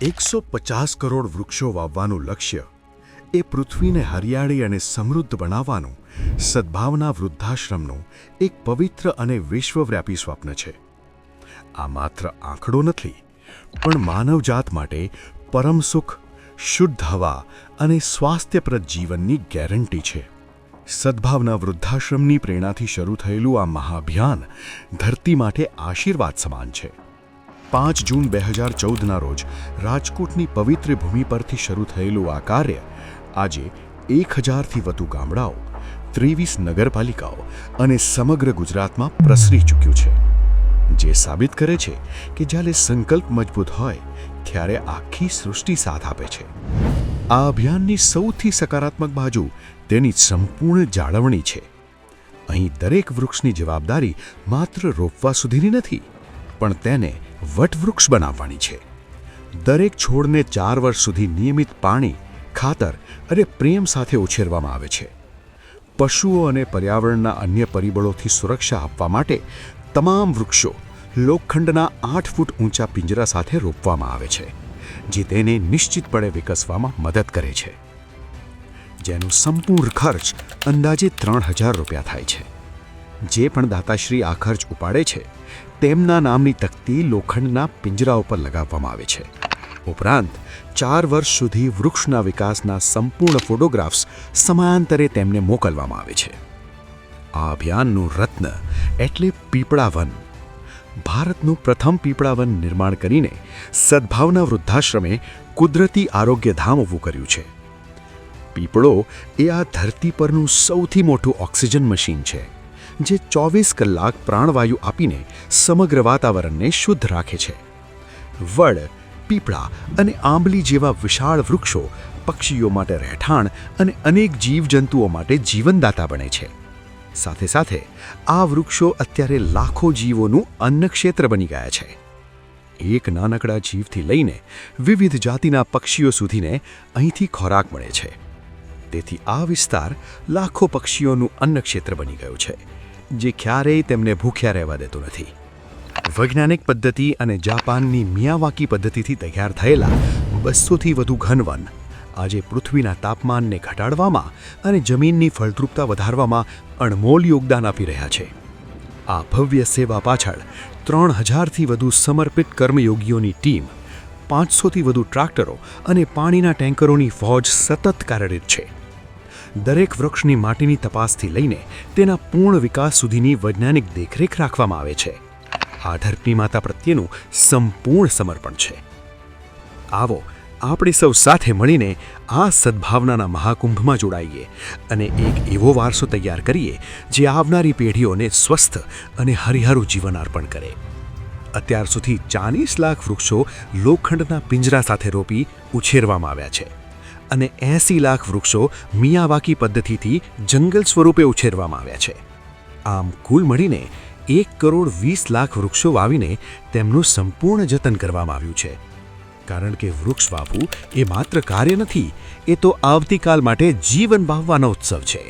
150 કરોડ વૃક્ષો વાવવાનું લક્ષ્ય એ પૃથ્વીને હરિયાળી અને સમૃદ્ધ બનાવવાનું સદ્ભાવના વૃદ્ધાશ્રમનું એક પવિત્ર અને વિશ્વવ્યાપી સ્વપ્ન છે. આ માત્ર આંકડો નથી, પણ માનવજાત માટે પરમ સુખ, શુદ્ધ હવા અને સ્વાસ્થ્યપ્રદ જીવનની ગેરંટી છે. સદ્ભાવના વૃદ્ધાશ્રમની પ્રેરણાથી શરૂ થયેલું આ મહાઅભિયાન ધરતી માટે આશીર્વાદ સમાન છે. 5 જૂન 2014ના રોજ રાજકોટની પવિત્ર ભૂમિ પરથી શરૂ થયેલું આ કાર્ય આજે 1000થી વધુ ગામડાઓ, 23 નગરપાલિકાઓ અને સમગ્ર ગુજરાતમાં પ્રસરી ચૂક્યું છે, જે સાબિત કરે છે કે જ્યારે સંકલ્પ મજબૂત હોય ત્યારે આખી સૃષ્ટિ સાથ આપે છે. આ અભિયાનની સૌથી સકારાત્મક બાજુ તેની સંપૂર્ણ જાળવણી છે. અહીં દરેક વૃક્ષની જવાબદારી માત્ર રોપવા સુધીની નથી, પણ તેને વટવૃક્ષ બનાવવાની છે. દરેક છોડને 4 વર્ષ સુધી નિયમિત પાણી, ખાતર અને પ્રેમ સાથે ઉછેરવામાં આવે છે. પશુઓ અને પર્યાવરણના અન્ય પરિબળોથી સુરક્ષા આપવા માટે તમામ વૃક્ષો લોખંડના 8 ફૂટ ઊંચા પિંજરા સાથે રોપવામાં આવે છે, જે તેને નિશ્ચિતપણે વિકસવામાં મદદ કરે છે, જેનો સંપૂર્ણ ખર્ચ અંદાજે 3000 રૂપિયા થાય છે. જે પણ દાતાશ્રી આ ખર્ચ ઉપાડે છે તેમના નામની તકતી લોખંડના પિંજરા ઉપર લગાવવામાં આવે છે. ઉપરાંત 4 વર્ષ સુધી વૃક્ષના વિકાસના સંપૂર્ણ ફોટોગ્રાફ્સ સમયાંતરે તેમને મોકલવામાં આવે છે. આ અભિયાનનું રત્ન એટલે પીપળા વન. ભારતનું પ્રથમ પીપળા વન નિર્માણ કરીને સદ્ભાવના વૃદ્ધાશ્રમે કુદરતી આરોગ્યધામ ઊભું કર્યું છે. પીપળો એ આ ધરતી પરનું સૌથી મોટું ઓક્સિજન મશીન છે, જે 24 કલાક પ્રાણવાયુ આપીને સમગ્ર વાતાવરણને શુદ્ધ રાખે છે. વડ, પીપળા અને આંબલી જેવા વિશાળ વૃક્ષો પક્ષીઓ માટે રહેઠાણ અને અનેક જીવજંતુઓ માટે જીવનદાતા બને છે. સાથે સાથે આ વૃક્ષો અત્યારે લાખો જીવોનું અન્નક્ષેત્ર બની ગયા છે. એક નાનકડા જીવથી લઈને વિવિધ જાતિના પક્ષીઓ સુધીને અહીંથી ખોરાક મળે છે. તેથી આ વિસ્તાર લાખો પક્ષીઓનું અન્નક્ષેત્ર બની ગયું છે, જે ક્યારેય તેમને ભૂખ્યા રહેવા દેતો નથી. વૈજ્ઞાનિક પદ્ધતિ અને જાપાનની મિયાવાકી પદ્ધતિથી તૈયાર થયેલા 200થી વધુ ઘન વન આજે પૃથ્વીના તાપમાનને ઘટાડવામાં અને જમીનની ફળદ્રુપતા વધારવામાં અણમોલ યોગદાન આપી રહ્યા છે. આ ભવ્ય સેવા પાછળ 3000થી વધુ સમર્પિત કર્મયોગીઓની ટીમ, 500થી વધુ ટ્રાક્ટરો અને પાણીના ટેન્કરોની ફૌજ સતત કાર્યરત છે. દરેક વૃક્ષની માટીની તપાસથી લઈને તેના પૂર્ણ વિકાસ સુધીની વૈજ્ઞાનિક દેખરેખ રાખવામાં આવે છે. આ ધરતી માતા પ્રત્યેનું સંપૂર્ણ સમર્પણ છે. આવો આપણે સૌ સાથે મળીને આ સદ્ભાવનાના મહાકુંભમાં જોડાઈએ અને એક એવો વારસો તૈયાર કરીએ જે આવનારી પેઢીઓને સ્વસ્થ અને હરિયાળું જીવન અર્પણ કરે. અત્યાર સુધી 40 લાખ વૃક્ષો લોખંડના પિંજરા સાથે રોપી ઉછેરવામાં આવ્યા છે અને 80 લાખ વૃક્ષો મિયાવાકી પદ્ધતિથી જંગલ સ્વરૂપે ઉછેરવામાં આવ્યા છે. આમ કુલ મળીને 1,20,00,000 વૃક્ષો વાવીને તેમનું સંપૂર્ણ જતન કરવામાં આવ્યું છે. કારણ કે વૃક્ષ વાવવું એ માત્ર કાર્ય નથી, એ તો આવતીકાલ માટે જીવન વાવવાનો ઉત્સવ છે.